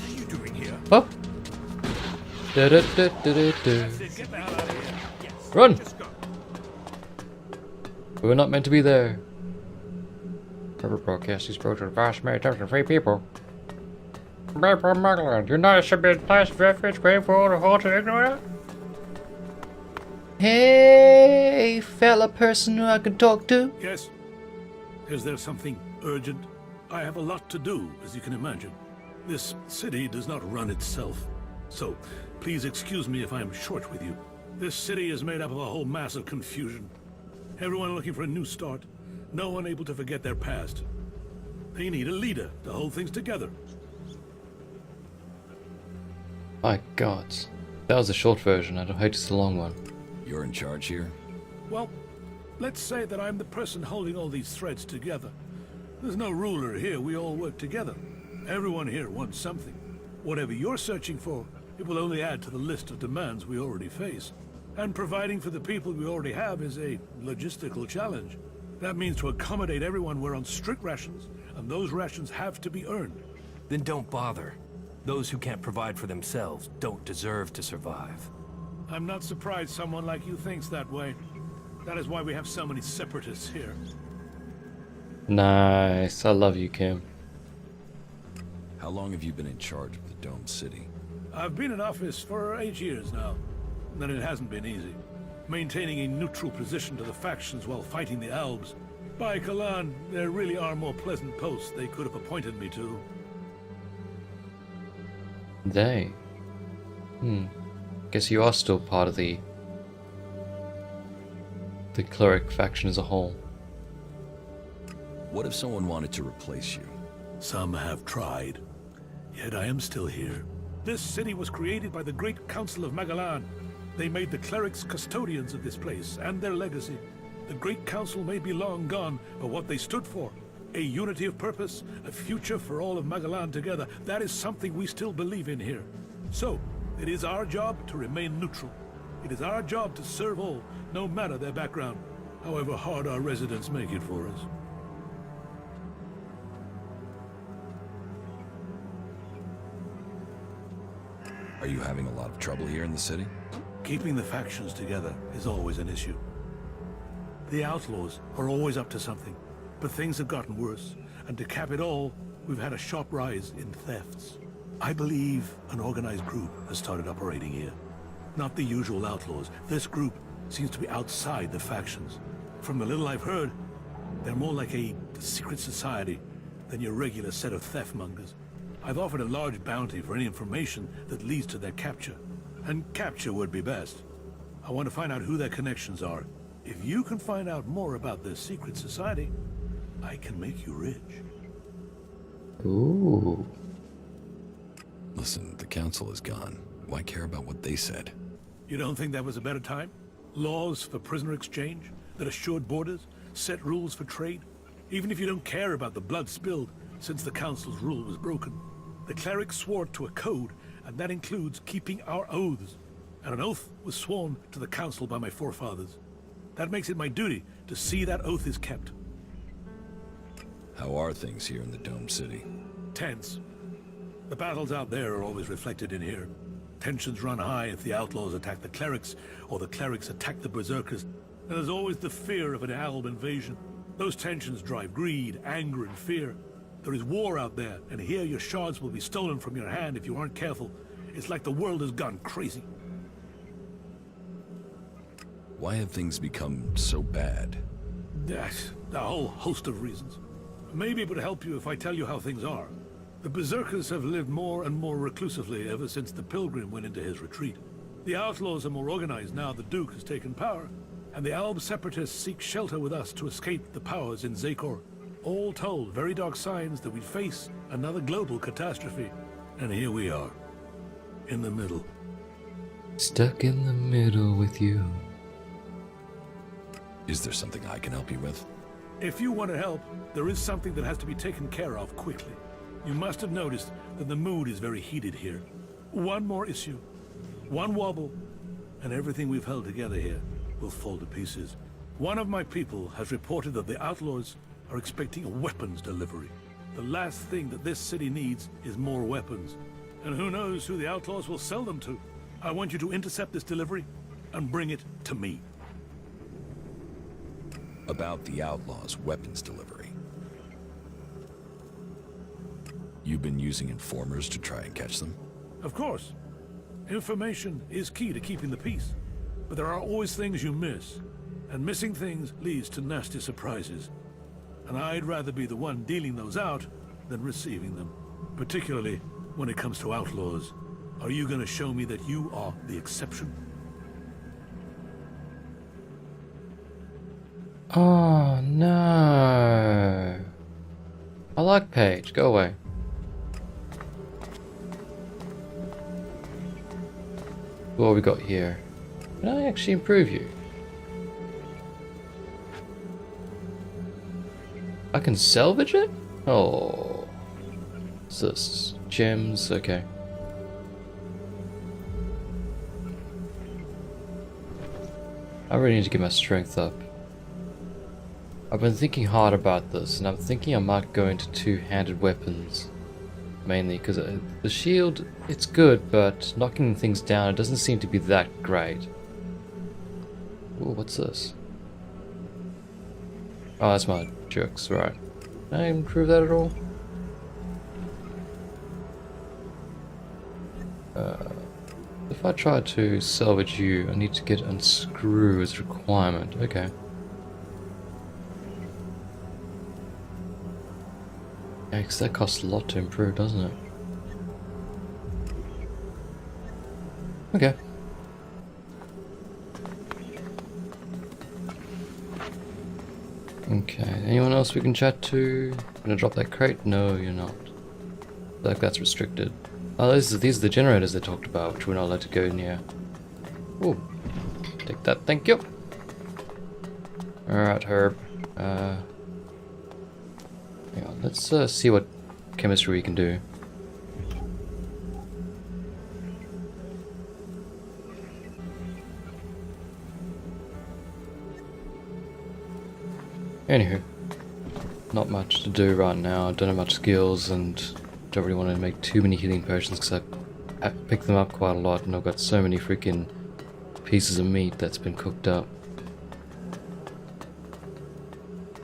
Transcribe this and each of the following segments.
What are you doing here? Oh! Da-da-da-da-da-da. Get the hell out of here. Yes. Run! Just go. We were not meant to be there. Private broadcast is broken to vast many times free people. Back from Magalan, you know it should be a nice refuge way for all the whole to ignore. Hey, fella person who I can talk to. Yes? Is there something urgent? I have a lot to do, as you can imagine. This city does not run itself. So, please excuse me if I am short with you. This city is made up of a whole mass of confusion. Everyone looking for a new start. No one able to forget their past. They need a leader to hold things together. My god. That was the short version, I don't hate it's the long one. You're in charge here? Well, let's say that I'm the person holding all these threads together. There's no ruler here, we all work together. Everyone here wants something. Whatever you're searching for, it will only add to the list of demands we already face. And providing for the people we already have is a logistical challenge. That means to accommodate everyone we're on strict rations, and those rations have to be earned. Then don't bother. Those who can't provide for themselves don't deserve to survive. I'm not surprised someone like you thinks that way. That is why we have so many separatists here. Nice, I love you, Kim. How long have you been in charge of the Dome City? I've been in office for 8 years now, and it hasn't been easy. Maintaining a neutral position to the factions while fighting the Albs. By Kalan, there really are more pleasant posts they could have appointed me to. They? Guess you are still part of the cleric faction as a whole. What if someone wanted to replace you? Some have tried, yet I am still here. This city was created by the Great Council of Magalan. They made the clerics custodians of this place and their legacy. The Great Council may be long gone, but what they stood for, a unity of purpose, a future for all of Magalan together, that is something we still believe in here. So, it is our job to remain neutral. It is our job to serve all, no matter their background, however hard our residents make it for us. Are you having a lot of trouble here in the city? Keeping the factions together is always an issue. The outlaws are always up to something, but things have gotten worse, and to cap it all, we've had a sharp rise in thefts. I believe an organized group has started operating here. Not the usual outlaws. This group seems to be outside the factions. From the little I've heard, they're more like a secret society than your regular set of theft mongers. I've offered a large bounty for any information that leads to their capture. And capture would be best. I want to find out who their connections are. If you can find out more about this secret society, I can make you rich. Ooh. Listen, the council is gone. Why care about what they said? You don't think that was a better time? Laws for prisoner exchange that assured borders, set rules for trade. Even if you don't care about the blood spilled since the council's rule was broken. The clerics swore to a code, and that includes keeping our oaths. And an oath was sworn to the council by my forefathers. That makes it my duty to see that oath is kept. How are things here in the Dome City? Tense. The battles out there are always reflected in here. Tensions run high if the outlaws attack the clerics, or the clerics attack the berserkers. And there's always the fear of an Alb invasion. Those tensions drive greed, anger, and fear. There is war out there, and here your shards will be stolen from your hand if you aren't careful. It's like the world has gone crazy. Why have things become so bad? A whole host of reasons. Maybe it would help you if I tell you how things are. The berserkers have lived more and more reclusively ever since the pilgrim went into his retreat. The outlaws are more organized now the Duke has taken power, and the Alb separatists seek shelter with us to escape the powers in Zakor. All told, very dark signs that we'd face another global catastrophe. And here we are, in the middle. Stuck in the middle with you. Is there something I can help you with? If you want to help, there is something that has to be taken care of quickly. You must have noticed that the mood is very heated here. One more issue, one wobble, and everything we've held together here will fall to pieces. One of my people has reported that the outlaws are expecting a weapons delivery. The last thing that this city needs is more weapons. And who knows who the outlaws will sell them to. I want you to intercept this delivery and bring it to me. About the outlaws' weapons delivery. You've been using informers to try and catch them? Of course. Information is key to keeping the peace. But there are always things you miss. And missing things leads to nasty surprises. And I'd rather be the one dealing those out than receiving them. Particularly when it comes to outlaws. Are you going to show me that you are the exception? Oh no. I like Paige. Go away. What have we got here? Can I actually improve you? I can salvage it? Oh. What's this? Gems? Okay. I really need to get my strength up. I've been thinking hard about this, and I'm thinking I might go into two-handed weapons. Mainly, because the shield, it's good, but knocking things down, it doesn't seem to be that great. Ooh, what's this? Oh, that's my jerks, right. Can I improve that at all? If I try to salvage you, I need to get unscrew as a requirement. Okay. Yeah, because that costs a lot to improve, doesn't it? Okay. Okay, anyone else we can chat to? Gonna drop that crate? No, you're not. Like that's restricted. Oh, these are the generators they talked about, which we're not allowed to go near. Ooh. Take that, thank you. Alright, Herb. Hang on, let's see what chemistry we can do. Anywho, not much to do right now. I don't have much skills and don't really want to make too many healing potions because I picked them up quite a lot and I've got so many freaking pieces of meat that's been cooked up.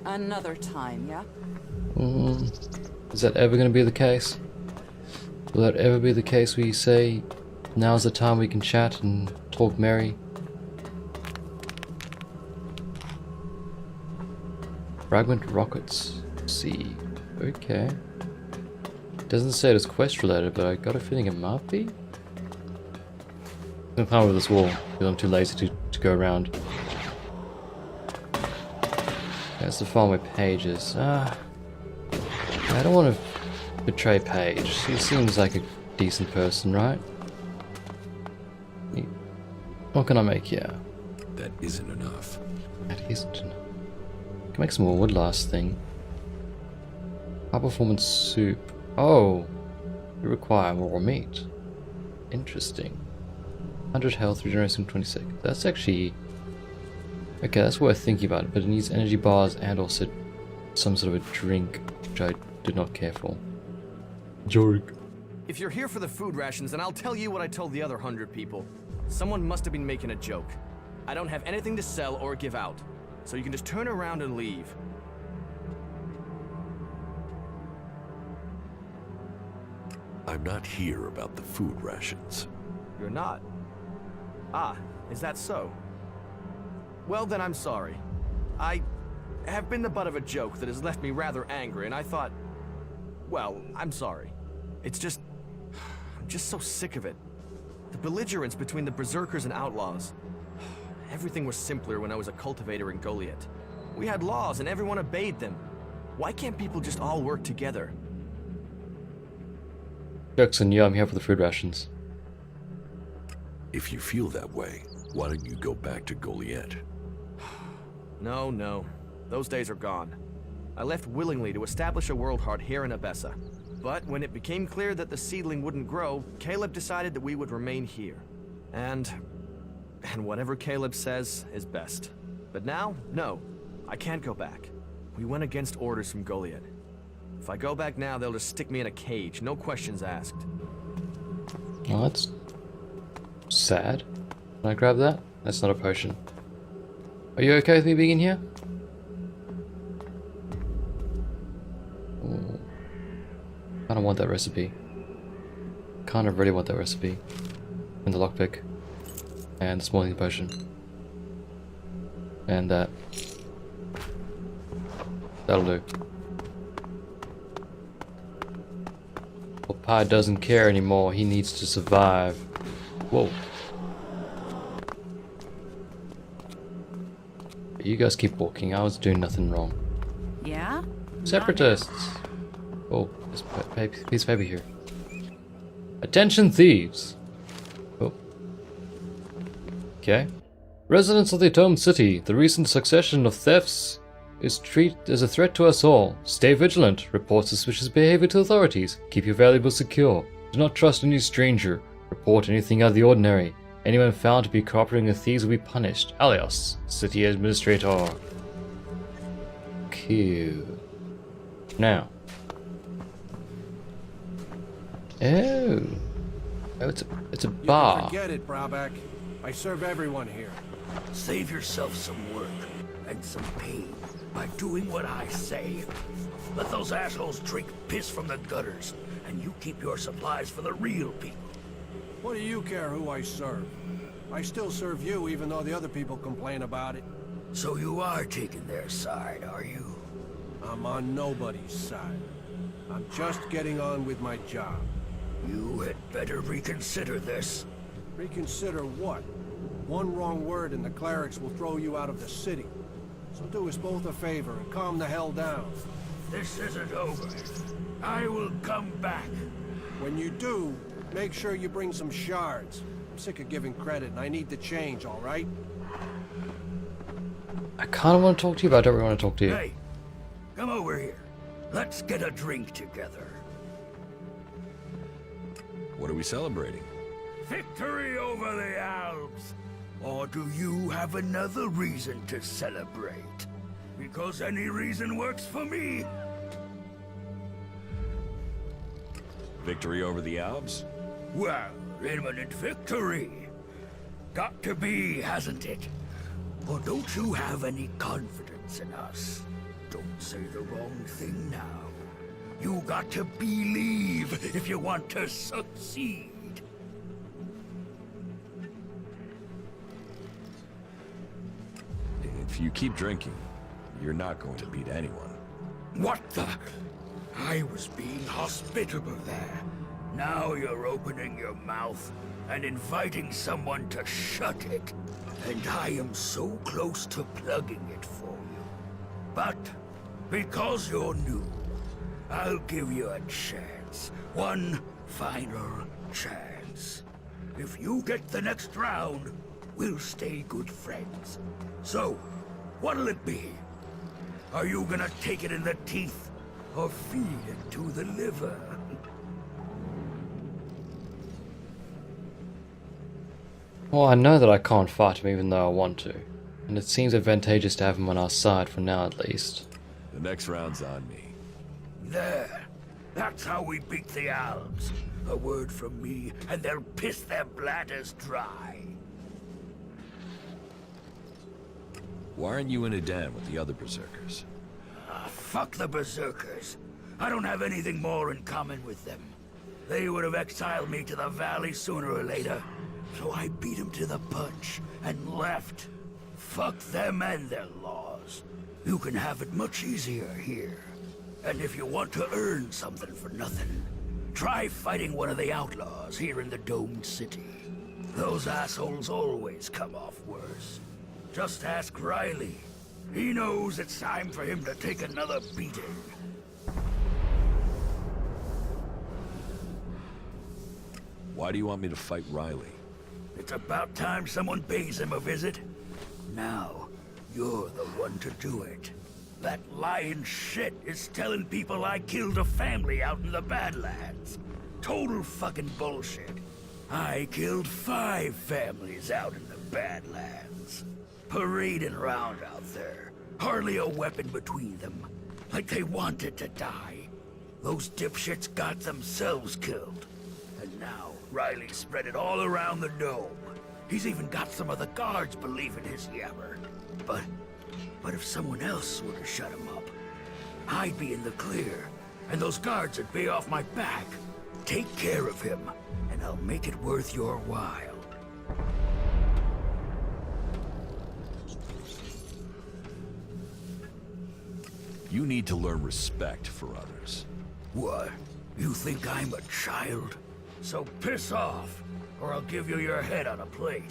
Another time, yeah? Is that ever going to be the case? Will that ever be the case where you say, now's the time we can chat and talk merry? Fragment rockets. See. Okay. Doesn't say it is quest related, but I got a feeling it might be. I'm gonna climb over this wall because I'm too lazy to go around. That's the file my Paige is. I don't want to betray Paige. She seems like a decent person, right? What can I make here? That isn't enough. That isn't enough. Can make some more wood last thing. High performance soup. Oh, you require more meat. Interesting. 100 health, regeneration 26. That's actually okay. That's worth thinking about. But it needs energy bars and also some sort of a drink, which I do not care for. Jorg. If you're here for the food rations, then I'll tell you what I told the other 100 people. Someone must have been making a joke. I don't have anything to sell or give out, so you can just turn around and leave. I'm not here about the food rations. You're not? Ah, is that so? Well, then I'm sorry. I have been the butt of a joke that has left me rather angry, and I thought... Well, I'm sorry. It's just... I'm just so sick of it. The belligerence between the berserkers and outlaws. Everything was simpler when I was a cultivator in Goliath. We had laws and everyone obeyed them. Why can't people just all work together? Jackson, yeah, I'm here for the food rations. If you feel that way, why don't you go back to Goliath? No. Those days are gone. I left willingly to establish a world heart here in Abessa. But when it became clear that the seedling wouldn't grow, Caleb decided that we would remain here. And whatever Caleb says is best. But now, no. I can't go back. We went against orders from Goliath. If I go back now, they'll just stick me in a cage, no questions asked. Oh, that's sad. Can I grab that? That's not a potion. Are you okay with me being in here? Ooh. I don't want that recipe. Kind of really want that recipe. And the lockpick. And the small potion. And that. That'll do. Well, Pi doesn't care anymore. He needs to survive. Whoa. You guys keep walking. I was doing nothing wrong. Yeah? Separatists. Oh, there's a piece of paper here. Attention thieves. Oh. Okay. Residents of the Atom City, the recent succession of thefts is treated as a threat to us all. Stay vigilant. Report suspicious behavior to authorities. Keep your valuables secure. Do not trust any stranger. Report anything out of the ordinary. Anyone found to be cooperating with thieves will be punished. Alias, City Administrator. Q. Now. Oh. Oh, it's a bar. Forget it, Brabak. I serve everyone here. Save yourself some work and some pain by doing what I say. Let those assholes drink piss from the gutters, and you keep your supplies for the real people. What do you care who I serve? I still serve you, even though the other people complain about it. So you are taking their side, are you? I'm on nobody's side. I'm just getting on with my job. You had better reconsider this. Reconsider what? One wrong word and the clerics will throw you out of the city. So do us both a favor and calm the hell down. This isn't over. I will come back. When you do, make sure you bring some shards. I'm sick of giving credit and I need the change, all right? I kind of want to talk to you, but I don't really want to talk to you. Hey, come over here. Let's get a drink together. What are we celebrating? Victory over the Alps! Or do you have another reason to celebrate? Because any reason works for me. Victory over the Alps? Well, imminent victory. Got to be, hasn't it? Or don't you have any confidence in us? Don't say the wrong thing now. You got to believe if you want to succeed. If you keep drinking, you're not going to beat anyone. What the? I was being hospitable there. Now you're opening your mouth and inviting someone to shut it. And I am so close to plugging it for you. But because you're new, I'll give you a chance. One final chance. If you get the next round, we'll stay good friends. So, what'll it be? Are you gonna take it in the teeth or feed it to the liver? Well, I know that I can't fight him even though I want to. And it seems advantageous to have him on our side for now at least. The next round's on me. There. That's how we beat the Alps. A word from me, and they'll piss their bladders dry. Why aren't you in a den with the other berserkers? Fuck the berserkers. I don't have anything more in common with them. They would have exiled me to the valley sooner or later. So I beat them to the punch and left. Fuck them and their laws. You can have it much easier here. And if you want to earn something for nothing, try fighting one of the outlaws here in the domed city. Those assholes always come off worse. Just ask Riley. He knows it's time for him to take another beating. Why do you want me to fight Riley? It's about time someone pays him a visit. Now, you're the one to do it. That lying shit is telling people I killed a family out in the Badlands. Total fucking bullshit. I killed 5 families out in the Badlands. Parading around out there. Hardly a weapon between them. Like they wanted to die. Those dipshits got themselves killed. And now. Riley's spread it all around the dome. He's even got some of the guards believing his yammer. But if someone else were to shut him up, I'd be in the clear, and those guards would be off my back. Take care of him, and I'll make it worth your while. You need to learn respect for others. What? You think I'm a child? So piss off, or I'll give you your head on a plate.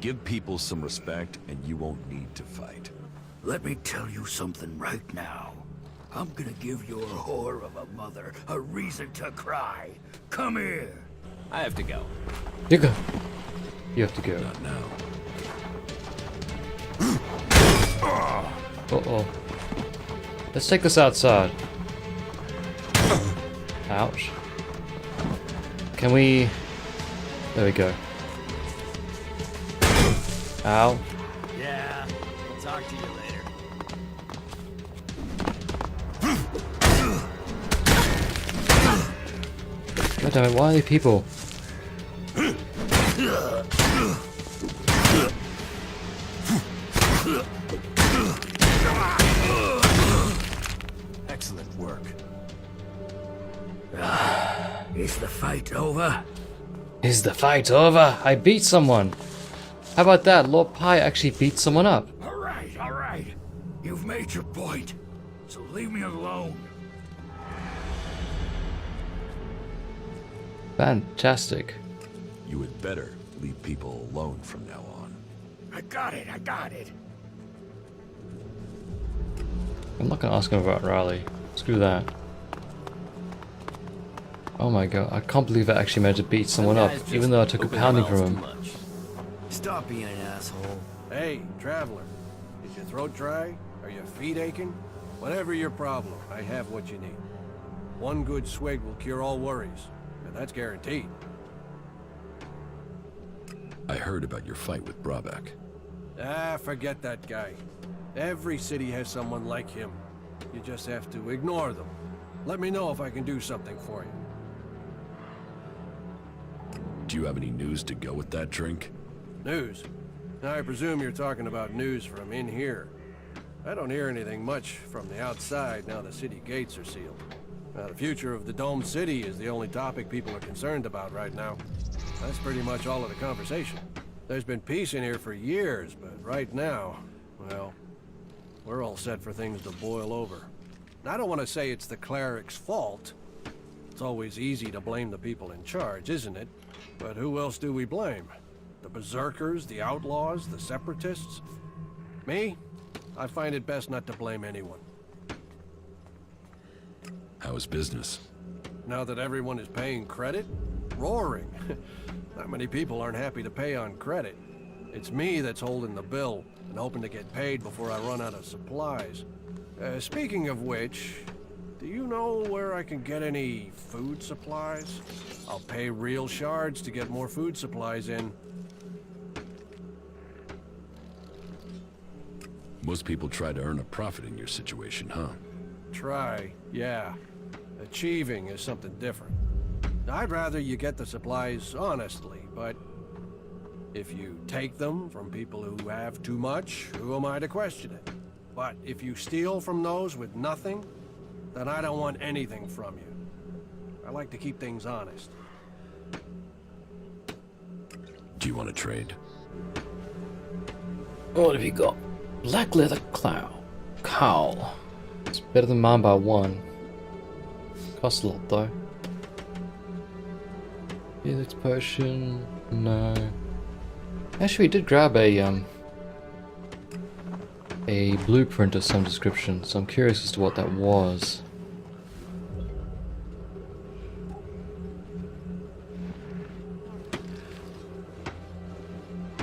Give people some respect, and you won't need to fight. Let me tell you something right now. I'm gonna give your whore of a mother a reason to cry. Come here. I have to go. You go. You have to go. Not now. Uh-oh. Let's take this outside. Ouch. Can we... There we go. Ow. Yeah, I'll talk to you later. God damn it, why are they people? Excellent work. Is the fight over? Is the fight over? I beat someone! How about that? Lord Pi actually beat someone up. All right. You've made your point, so leave me alone. Fantastic. You had better leave people alone from now on. I got it. I'm not gonna ask him about Riley. Screw that. Oh my god, I can't believe I actually managed to beat someone up, even though I took a pounding from him. Stop being an asshole. Hey, traveler. Is your throat dry? Are your feet aching? Whatever your problem, I have what you need. One good swig will cure all worries, and that's guaranteed. I heard about your fight with Brabeck. Ah, forget that guy. Every city has someone like him. You just have to ignore them. Let me know if I can do something for you. Do you have any news to go with that drink? News? I presume you're talking about news from in here. I don't hear anything much from the outside now the city gates are sealed. Now, the future of the domed city is the only topic people are concerned about right now. That's pretty much all of the conversation. There's been peace in here for years, but right now, well, we're all set for things to boil over. I don't want to say it's the cleric's fault. It's always easy to blame the people in charge, isn't it? But who else do we blame? The berserkers, the outlaws, the separatists? Me? I find it best not to blame anyone. How is business? Now that everyone is paying credit? Roaring. Not many people aren't happy to pay on credit. It's me that's holding the bill and hoping to get paid before I run out of supplies. Speaking of which, do you know where I can get any food supplies? I'll pay real shards to get more food supplies in. Most people try to earn a profit in your situation, huh? Try, yeah. Achieving is something different. I'd rather you get the supplies honestly, but if you take them from people who have too much, who am I to question it? But if you steal from those with nothing, then I don't want anything from you. I like to keep things honest. Do you want to trade? What have you got? Black leather cowl. It's better than mine by 1. Costs a lot though. Elex potion, no. Actually, we did grab a blueprint of some description, so I'm curious as to what that was.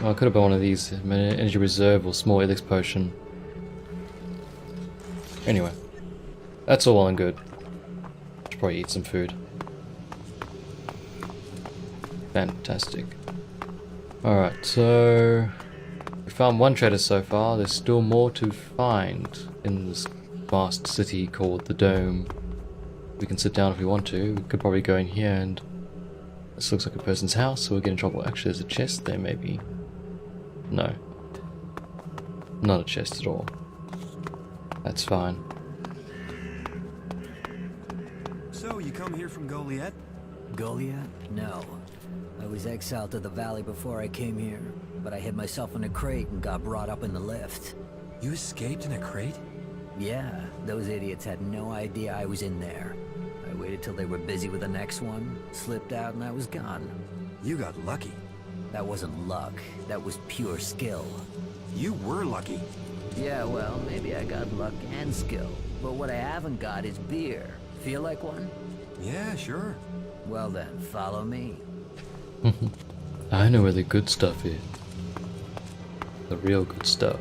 Oh, it could have been one of these, energy reserve or small Elex potion. Anyway, that's all well and good. Should probably eat some food. Fantastic. Alright, so we found one treasure so far. There's still more to find in this vast city called the Dome. We can sit down if we want to. We could probably go in here and... This looks like a person's house, so we'll get in trouble. Actually, there's a chest there, maybe. No. Not a chest at all. That's fine. So, you come here from Goliath? Goliath? No. I was exiled to the valley before I came here, but I hid myself in a crate and got brought up in the lift. You escaped in a crate? Yeah, those idiots had no idea I was in there. I waited till they were busy with the next one, slipped out, and I was gone. You got lucky. That wasn't luck. That was pure skill. You were lucky. Yeah, well, maybe I got luck and skill. But what I haven't got is beer. Feel like one? Yeah, sure. Well then, follow me. I know where the good stuff is. The real good stuff.